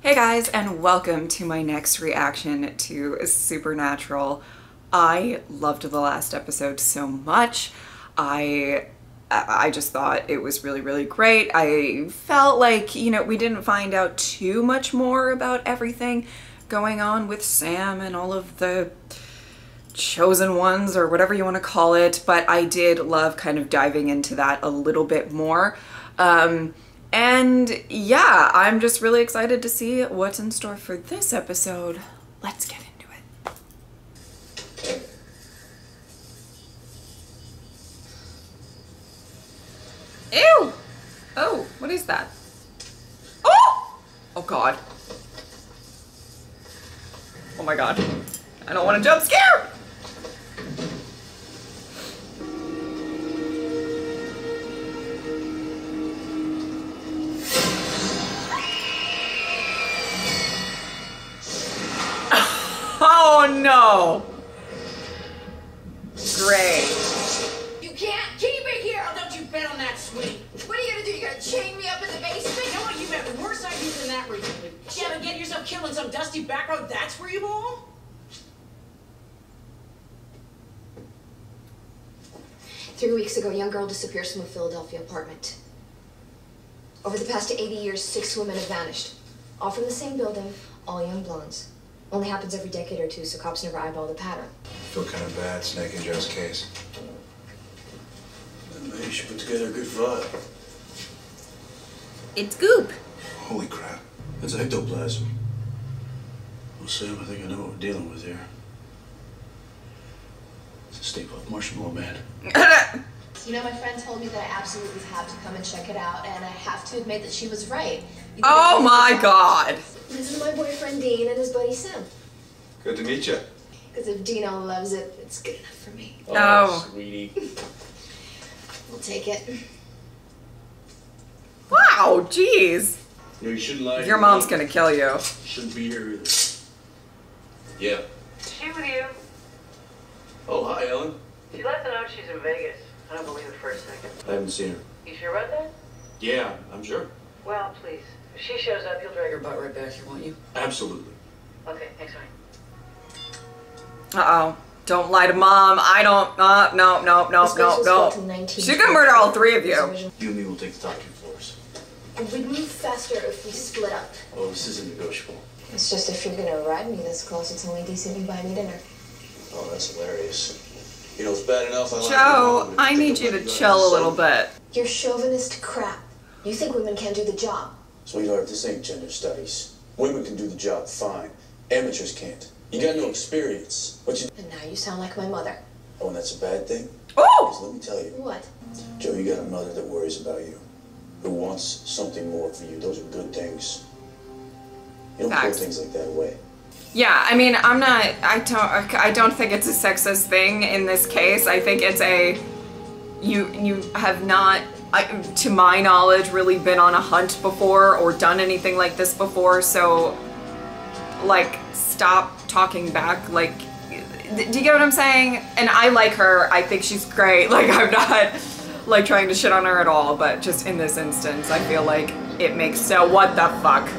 Hey guys, and welcome to my next reaction to Supernatural. I loved the last episode so much. I just thought it was really great. I felt like, you know, we didn't find out too much more about everything going on with Sam and all of the chosen ones or whatever you want to call it, but I did love kind of diving into that a little bit more. And yeah, I'm just really excited to see what's in store for this episode. Let's get into it. Ew! Oh, what is that? Oh! Oh god. Oh my god. I don't want to jump scare! Oh no! Great. You can't keep it here! Oh, don't you bet on that, sweetie. What are you gonna do? You gonna chain me up in the basement? You know what? You've had worse ideas than that recently. Yeah, but get yourself killed in some dusty back road, that's where you belong? 3 weeks ago, a young girl disappears from a Philadelphia apartment. Over the past 80 years, 6 women have vanished. All from the same building, all young blondes. Only happens every decade or two, so cops never eyeball the pattern. Feel kind of bad snaking Joe's case. Maybe you should put together a good file. It's Goop. Holy crap. That's ectoplasm. Well, Sam, I think I know what we're dealing with here. It's a Stay Puft Marshmallow Man. You know, my friend told me that I absolutely have to come and check it out, and I have to admit that she was right. Oh my god. This is my boyfriend Dean and his buddy Sam. Good to meet you. Because if Dino loves it, it's good enough for me. Oh. Sweetie. We'll take it. Wow, jeez. You know, you shouldn't lie. Your mom's gonna kill you. Shouldn't be here either. Yeah. She with you? Oh, hi, Ellen. She left a note she's in Vegas. I don't believe it for a second. I haven't seen her. You sure about that? Yeah, I'm sure. Well, please. If she shows up, you'll drag her butt right back here, won't you? Absolutely. Okay, thanks, fine. Uh-oh. Don't lie to mom. I don't, no. She could murder all 3 of you. You and me will take the top 2 floors. We'd move faster if we split up. Oh, this isn't negotiable. It's just if you're gonna ride me this close, it's only decent you buy me dinner. Oh, that's hilarious. You know, it's bad enough. Joe, I need you to chill a little bit. You're chauvinist crap. You think women can't do the job. Sweetheart, this ain't gender studies. Women can do the job fine. Amateurs can't. You got no experience. And now you sound like my mother. Oh, and that's a bad thing? Oh! 'Cause let me tell you. What? Joe, you got a mother that worries about you. Who wants something more for you. Those are good things. You don't throw things like that away. Yeah, I mean, I don't think it's a sexist thing in this case. I think it's a, you have not, to my knowledge, really been on a hunt before or done anything like this before, so, like, stop talking back, like, do you get what I'm saying? And I like her, I think she's great, like, I'm not, like, trying to shit on her at all, but just in this instance, I feel like it makes so, what the fuck?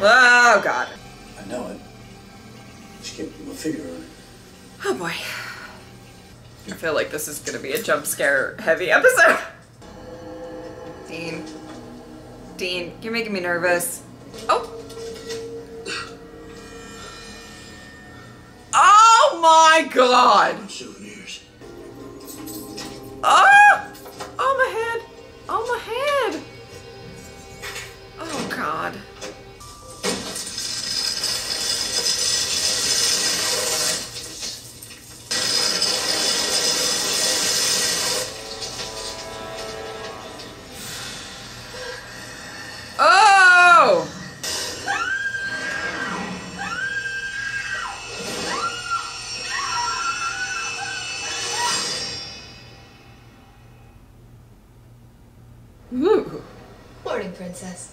Oh god. I know it. Just can't put my finger on it. Oh boy. I feel like this is gonna be a jump scare heavy episode. Dean. Dean, you're making me nervous. Oh. Oh my god. Souvenirs. Oh! Oh my head. Oh my head. Oh god. Oh! Ooh. Morning, princess.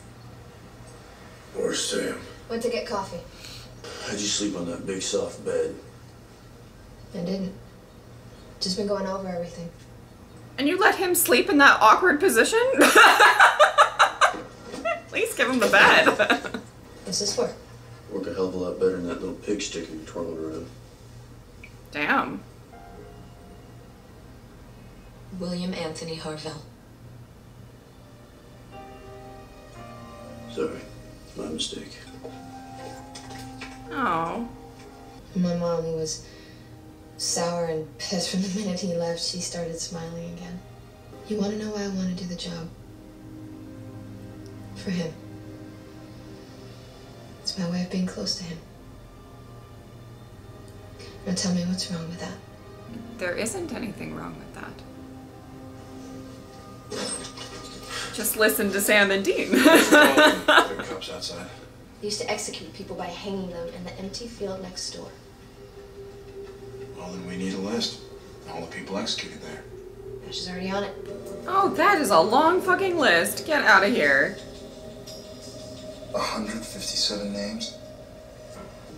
Where's Sam? Went to get coffee. How'd you sleep on that big soft bed? I didn't. Just been going over everything. And you let him sleep in that awkward position? the bed. What's this for? Work a hell of a lot better than that little pig sticker you twirling around. Damn. William Anthony Harvell. Sorry, my mistake. Oh. My mom was sour and pissed from the minute he left. She started smiling again. You want to know why I want to do the job? For him. It's my way of being close to him. Now tell me what's wrong with that. There isn't anything wrong with that. Just listen to Sam and Dean. Cups outside. They used to execute people by hanging them in the empty field next door. Well, then we need a list. All the people executed there. Ash is already on it. Oh, that is a long fucking list. Get out of here. 157 names?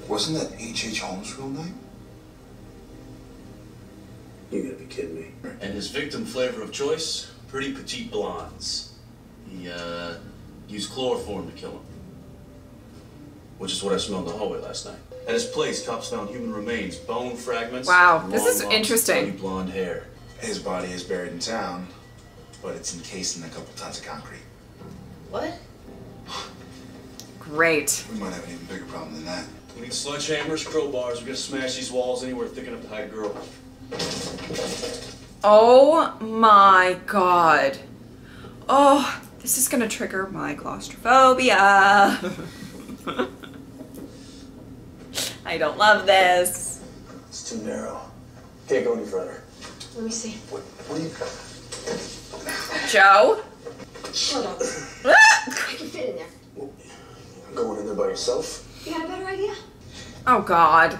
Wasn't that H.H. Holmes' real name? You gotta be kidding me. And his victim flavor of choice? Pretty petite blondes. He, used chloroform to kill him. Which is what I smelled in the hallway last night. At his place, cops found human remains, bone fragments. Wow, and this long is locks of interesting. funny blonde hair. His body is buried in town, but it's encased in a couple tons of concrete. What? Great. We might have an even bigger problem than that. We need sledgehammers, crowbars. We're gonna smash these walls anywhere thick enough to hide a girl. Oh my god. Oh, this is gonna trigger my claustrophobia. I don't love this. It's too narrow. Can't go any further. Let me see. What do you... Joe? Shut up. Ah! I can fit in there. Going in there by yourself? You got a better idea? Oh god.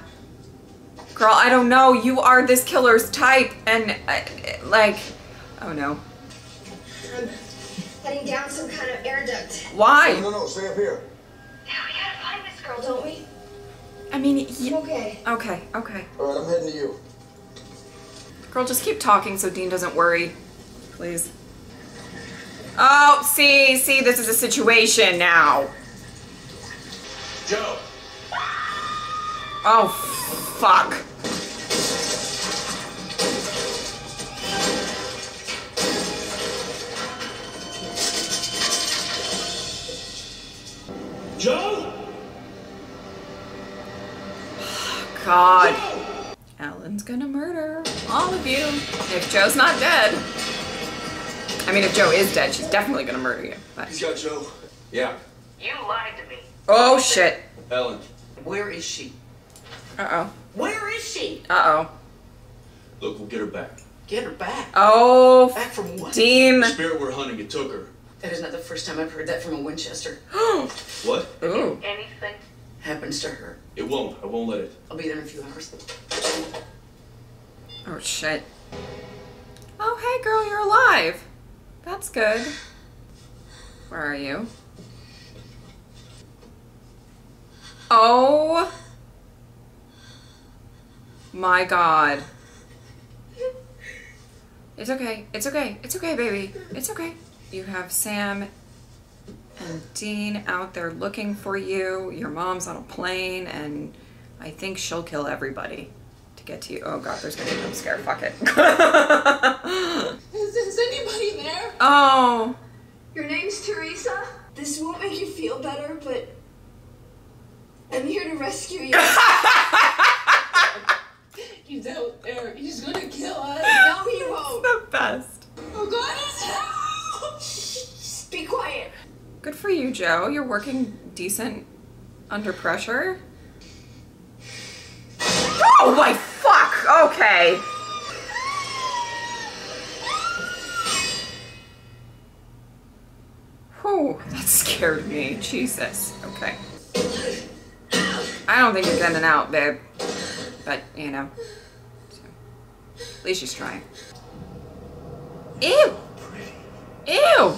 Girl, I don't know. You are this killer's type and like, oh no. I'm heading down some kind of air duct. Why? No, stay up here. Yeah, we gotta find this girl, don't we? I mean, Okay. okay. All right, I'm heading to you. Girl, just keep talking so Dean doesn't worry. Please. Oh, see, this is a situation now. Joe! Oh, fuck. Joe! God. Alan's gonna murder all of you. If Joe's not dead. I mean, if Joe is dead, she's definitely gonna murder you. But. He's got Joe. Yeah. You lied to me. Oh, shit. Ellen. Where is she? Uh-oh. Where is she? Uh-oh. Look, we'll get her back. Get her back. Oh, Back from what? Dean. The spirit we're hunting, it took her. That is not the first time I've heard that from a Winchester. What? Ooh. Anything happens to her, It won't. I won't let it. I'll be there in a few hours. Oh, shit. Oh, hey, girl, you're alive. That's good. Where are you? Oh. My God. It's okay. It's okay. It's okay, baby. It's okay. You have Sam and Dean out there looking for you. Your mom's on a plane, and I think she'll kill everybody to get to you. Oh God, there's gonna be a jump scare. Fuck it. Is anybody there? Oh. Your name's Teresa? This won't make you feel better, but I'm here to rescue you. He's out there. He's gonna kill us. No, he won't. The best. Oh God, it's help! Shh, be quiet. Good for you, Joe. You're working decent under pressure. Oh my fuck! Okay. Whew, that scared me. Jesus. Okay. I don't think you're getting out, babe. But, you know. So, at least she's trying. Ew! Ew!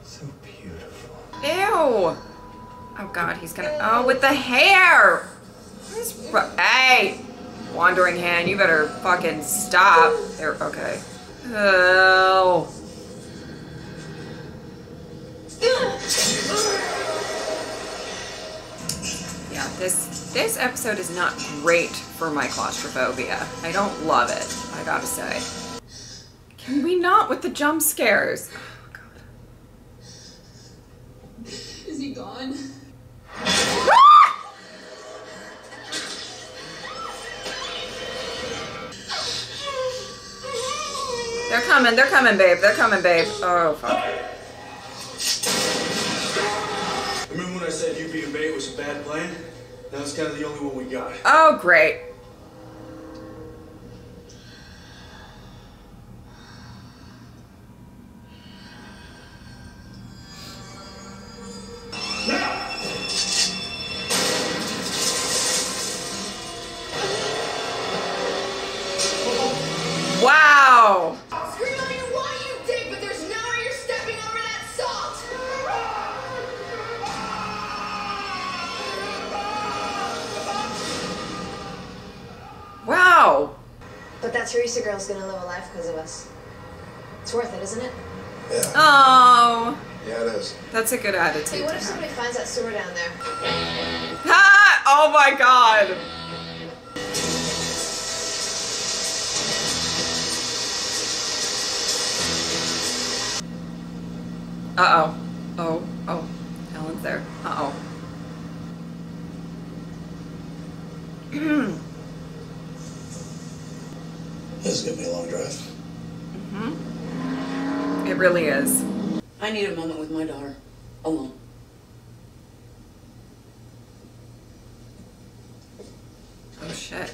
So beautiful. Ew! Oh God, he's gonna. Oh, with the hair! Hey! Wandering hand, you better fucking stop. There, okay. Oh. This episode is not great for my claustrophobia. I don't love it, I gotta say. Can we not with the jump scares? Oh, God. Is he gone? They're coming, babe. They're coming, babe. Oh, fuck. Remember when I said you being bait was a bad plan? That was kind of the only one we got. Oh, great. Wow. Scream all you want, you dick, but there's no way you're stepping over that salt. Wow. But that Teresa girl's gonna live a life because of us. It's worth it, isn't it? Yeah. Oh. Yeah, it is. That's a good attitude. Hey, what to if have. somebody finds that sewer down there? Ha! Oh my God. Uh-oh. Oh. Ellen's there. Uh-oh. This is gonna be a long drive. Mm-hmm. It really is. I need a moment with my daughter. Alone. Oh, shit.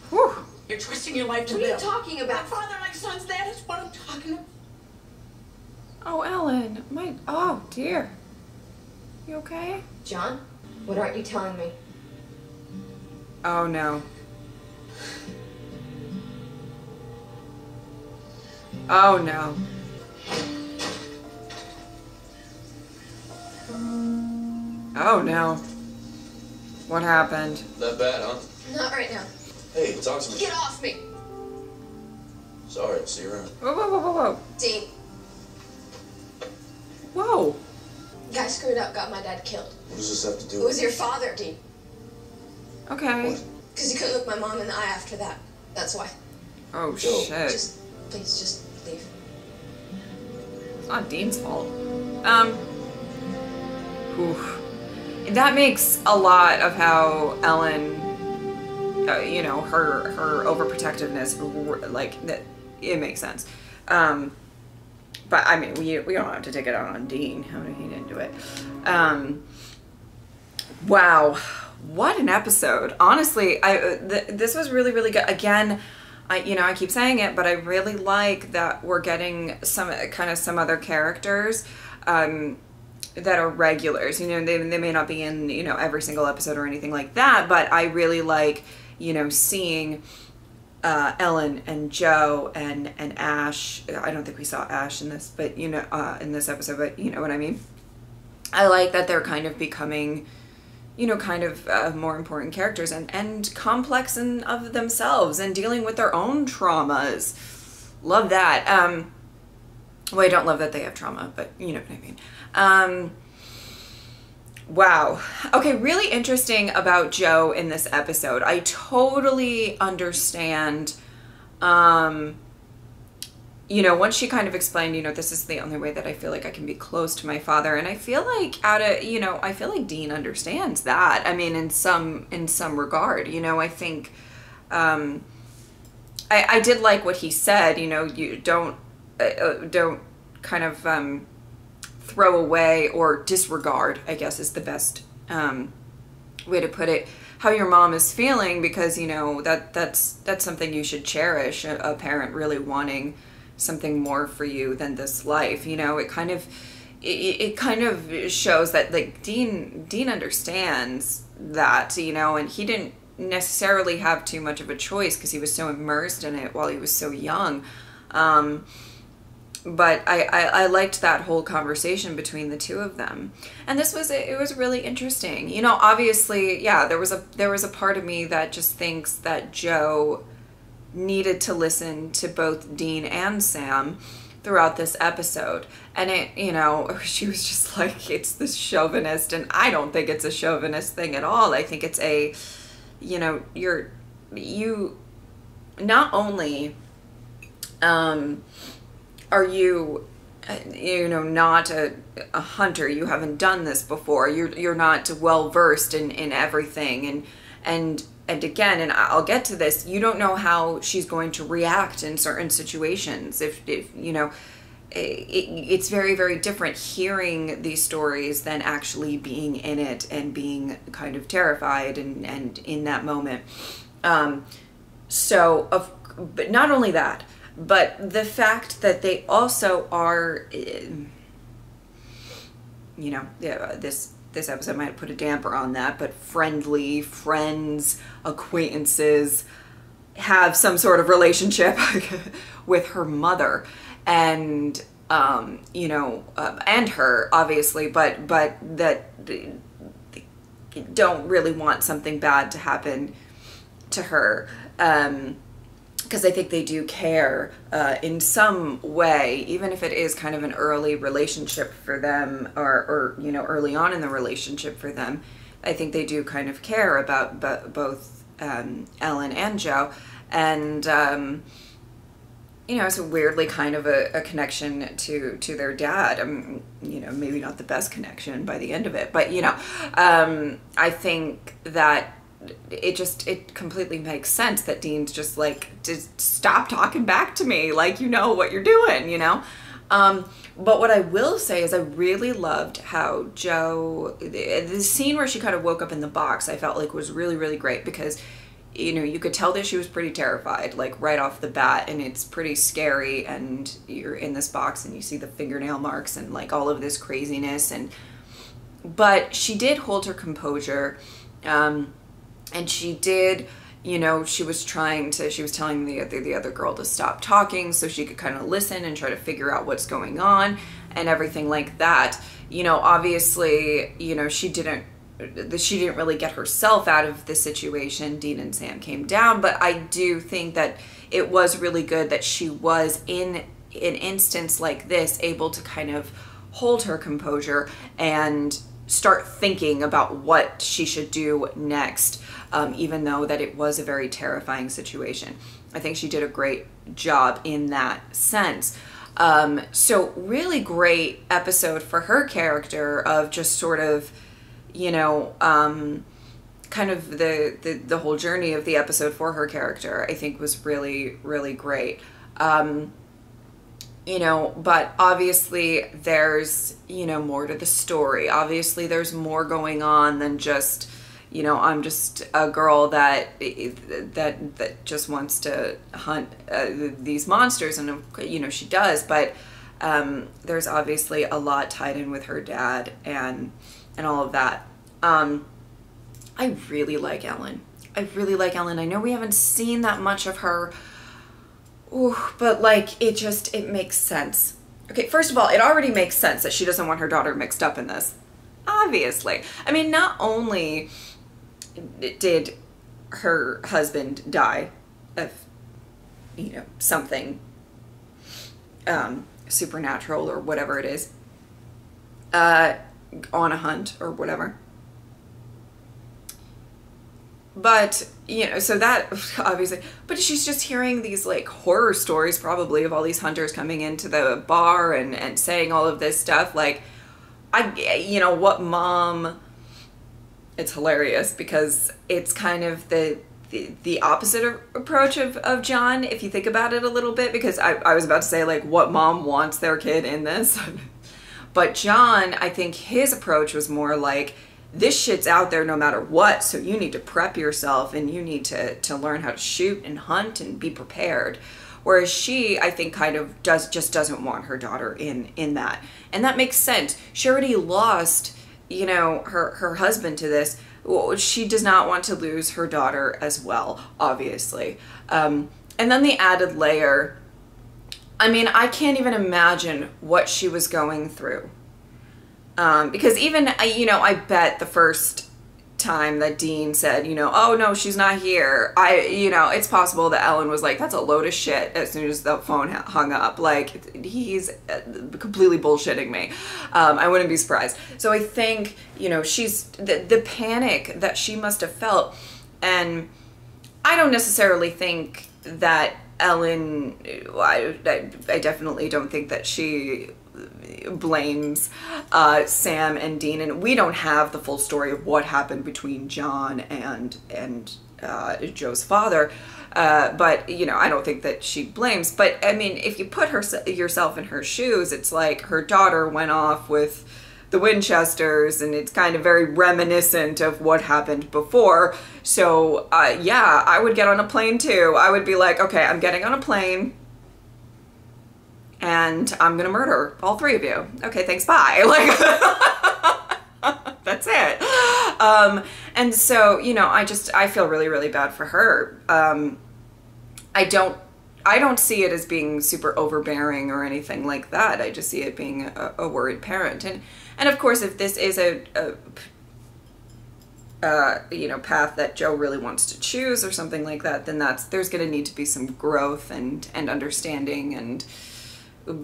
Whew. You're trusting your life to What are you Bill. talking about? Like father, like sons, that is what I'm talking about. Oh, Ellen. Oh, dear. You okay? John, what aren't you telling me? Oh, no. Oh, no. Oh, no. What happened? That bad, huh? Not right now. Hey, talk to me. Get off me! Sorry, see you around. Whoa. Dean, Whoa. guy screwed up, got my dad killed. What does this have to do It with was your father, Dean. Okay. What? Because you couldn't look my mom in the eye after that. That's why. Oh, Joe, shit. Please, just leave. It's not Dean's fault. Oof. That makes a lot of how Ellen, you know, her overprotectiveness, like, that, it makes sense. But I mean, we don't have to take it out on Dean. How did he didn't do it? Wow, what an episode! Honestly, this was really, really good. Again, I keep saying it, but I really like that we're getting some other characters that are regulars. You know, they may not be in, you know, every single episode or anything like that, but I really like, you know, seeing Ellen and Joe and Ash. I don't think we saw Ash in this, but you know, in this episode, but you know what I mean. I like that they're kind of becoming, you know, kind of more important characters and complex in of themselves and dealing with their own traumas. Love that. Well, I don't love that they have trauma, but you know what I mean. Wow. Okay, really interesting about Joe in this episode. I totally understand, you know, once she kind of explained, you know, this is the only way that I feel like I can be close to my father. And I feel like I feel like Dean understands that. I mean, in some regard, you know, I think, I did like what he said, you know, you don't kind of, throw away or disregard, I guess is the best way to put it, how your mom is feeling, because, you know, that's something you should cherish, a parent really wanting something more for you than this life. You know, it kind of shows that, like, Dean understands that, you know, and he didn't necessarily have too much of a choice because he was so immersed in it while he was so young. But I liked that whole conversation between the two of them, and it was really interesting. You know, obviously, yeah, there was a part of me that just thinks that Joe needed to listen to both Dean and Sam throughout this episode. And it, you know, she was just like, it's this chauvinist, and I don't think it's a chauvinist thing at all. I think it's a, you know, you not only are you, you know, not a hunter, you haven't done this before, you're not well versed in everything, and again, and I'll get to this, you don't know how she's going to react in certain situations. If you know, it's very, very different hearing these stories than actually being in it and being kind of terrified and in that moment. But not only that, but the fact that they also are, you know, this episode might put a damper on that, but friendly, friends, acquaintances, have some sort of relationship with her mother, and you know, and her, obviously, but that they don't really want something bad to happen to her, because I think they do care in some way, even if it is kind of an early relationship for them, or you know, early on in the relationship for them. I think they do kind of care about both Ellen and Joe, and you know, it's a weirdly kind of a connection to their dad. You know, maybe not the best connection by the end of it, but you know, I think that it completely makes sense that Dean's just like, just stop talking back to me, like, you know what you're doing, you know. But what I will say is I really loved how Joe, the scene where she kind of woke up in the box, I felt like was really, really great, because you know, you could tell that she was pretty terrified, like right off the bat, and it's pretty scary, and you're in this box and you see the fingernail marks and like all of this craziness, but she did hold her composure, and she did, you know, she was telling the other girl to stop talking so she could kind of listen and try to figure out what's going on and everything like that. You know, obviously, you know, she didn't really get herself out of the situation. Dean and Sam came down, but I do think that it was really good that she was, in an instance like this, able to kind of hold her composure and start thinking about what she should do next, even though that it was a very terrifying situation. I think she did a great job in that sense. So really great episode for her character, of just sort of, you know, kind of the whole journey of the episode for her character, I think was really, really great. You know, but obviously there's, you know, more to the story. Obviously there's more going on than just, you know, I'm just a girl that just wants to hunt these monsters, and you know, she does, but there's obviously a lot tied in with her dad and all of that. I really like Ellen. I really like Ellen. I know we haven't seen that much of her, but like, it makes sense. Okay, first of all, it already makes sense that she doesn't want her daughter mixed up in this. Obviously. I mean, not only did her husband die of, you know, something supernatural or whatever it is, on a hunt or whatever, but you know, so that obviously, but she's just hearing these like horror stories probably of all these hunters coming into the bar and saying all of this stuff. Like, you know what, mom, it's hilarious because it's kind of the opposite approach of John, if you think about it a little bit, because I was about to say like what mom wants their kid in this. But John, I think his approach was more like, this shit's out there no matter what, so you need to prep yourself and you need to learn how to shoot and hunt and be prepared. Whereas she, I think, kind of just doesn't want her daughter in that. And that makes sense. She already lost, you know, her husband to this. She does not want to lose her daughter as well, obviously. And then the added layer, I mean, I can't even imagine what she was going through. Because even, you know, I bet the first time that Dean said, you know, oh no, she's not here, you know, it's possible that Ellen was like, that's a load of shit as soon as the phone hung up. Like, he's completely bullshitting me. I wouldn't be surprised. So I think, you know, she's, the panic that she must have felt, and I don't necessarily think that Ellen, I definitely don't think that she blames Sam and Dean, and we don't have the full story of what happened between John and Joe's father, but you know, I don't think that she blames. But I mean, if you put yourself in her shoes, it's like her daughter went off with the Winchesters, and it's kind of very reminiscent of what happened before. So yeah, I would get on a plane too. I would be like, okay, I'm getting on a plane and I'm gonna murder all three of you. Okay, thanks, bye. Like, that's it. And so, you know, I feel really, really bad for her. I don't see it as being super overbearing or anything like that. I just see it being a worried parent. And of course, if this is a you know, path that Joe really wants to choose or something like that, then there's going to need to be some growth and understanding and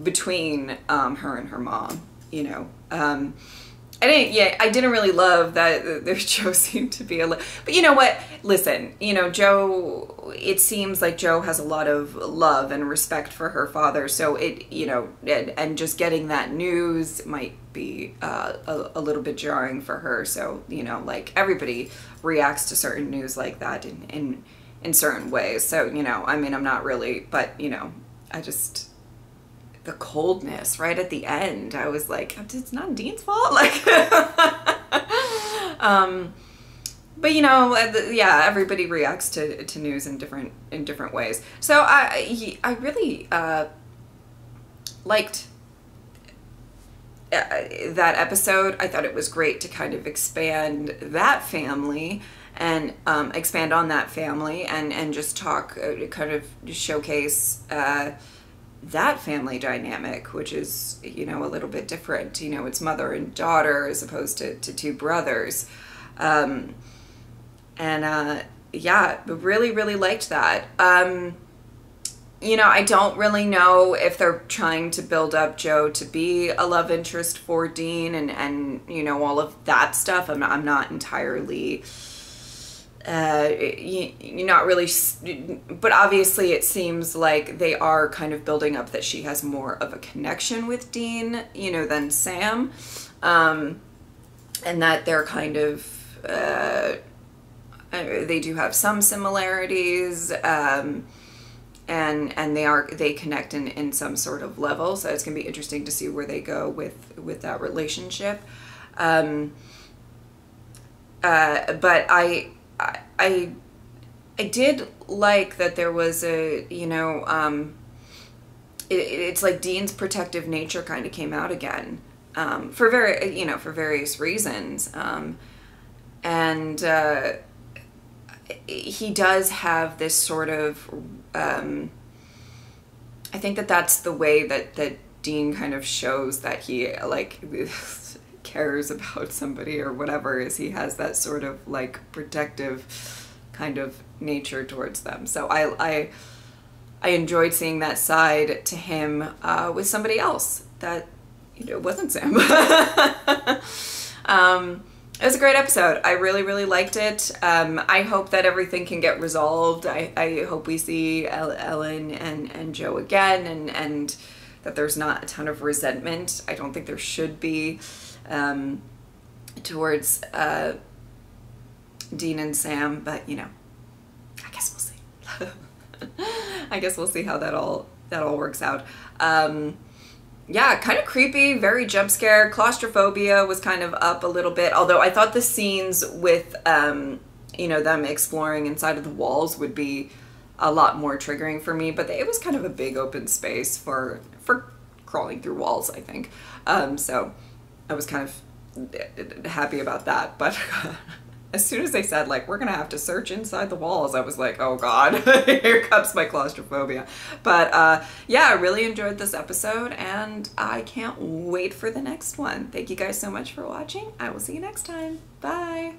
between her and her mom, you know. I didn't really love that Joe seemed to be but you know what, listen, you know, Joe, it seems like Joe has a lot of love and respect for her father, so it, you know, and just getting that news might be a little bit jarring for her. So, you know, like, everybody reacts to certain news like that in certain ways. So, you know, I mean, I'm not really, but you know, the coldness right at the end, I was like, it's not Dean's fault. Like, but you know, yeah, everybody reacts to news in different ways. So I really liked that episode. I thought it was great to kind of expand that family and expand on that family and just talk, kind of showcase that family dynamic, which is, you know, a little bit different. You know, it's mother and daughter as opposed to two brothers. Yeah, really, really liked that. You know, I don't really know if they're trying to build up Joe to be a love interest for Dean and you know, all of that stuff. I'm not entirely you're not really, but obviously it seems like they are kind of building up that she has more of a connection with Dean, you know, than Sam, and that they're kind of they do have some similarities, and they connect in some sort of level. So it's gonna be interesting to see where they go with that relationship. But I did like that there was a, you know, it's like Dean's protective nature kind of came out again, for various reasons. And he does have this sort of, I think that's the way that Dean kind of shows that he, like, cares about somebody or whatever, is he has that sort of like protective kind of nature towards them. So I enjoyed seeing that side to him with somebody else that, you know, wasn't Sam. It was a great episode. I really, really liked it. I hope that everything can get resolved. I hope we see Ellen and Joe again, and that there's not a ton of resentment. I don't think there should be, towards Dean and Sam, but you know, I guess we'll see. I guess we'll see how that all works out. Yeah, kind of creepy, very jump scare. Claustrophobia was kind of up a little bit, although I thought the scenes with you know, them exploring inside of the walls would be a lot more triggering for me, but it was kind of a big open space for crawling through walls, I think. So I was kind of happy about that, but as soon as they said, like, we're gonna have to search inside the walls, I was like, oh god, here comes my claustrophobia. But yeah, I really enjoyed this episode, and I can't wait for the next one. Thank you guys so much for watching. I will see you next time. Bye.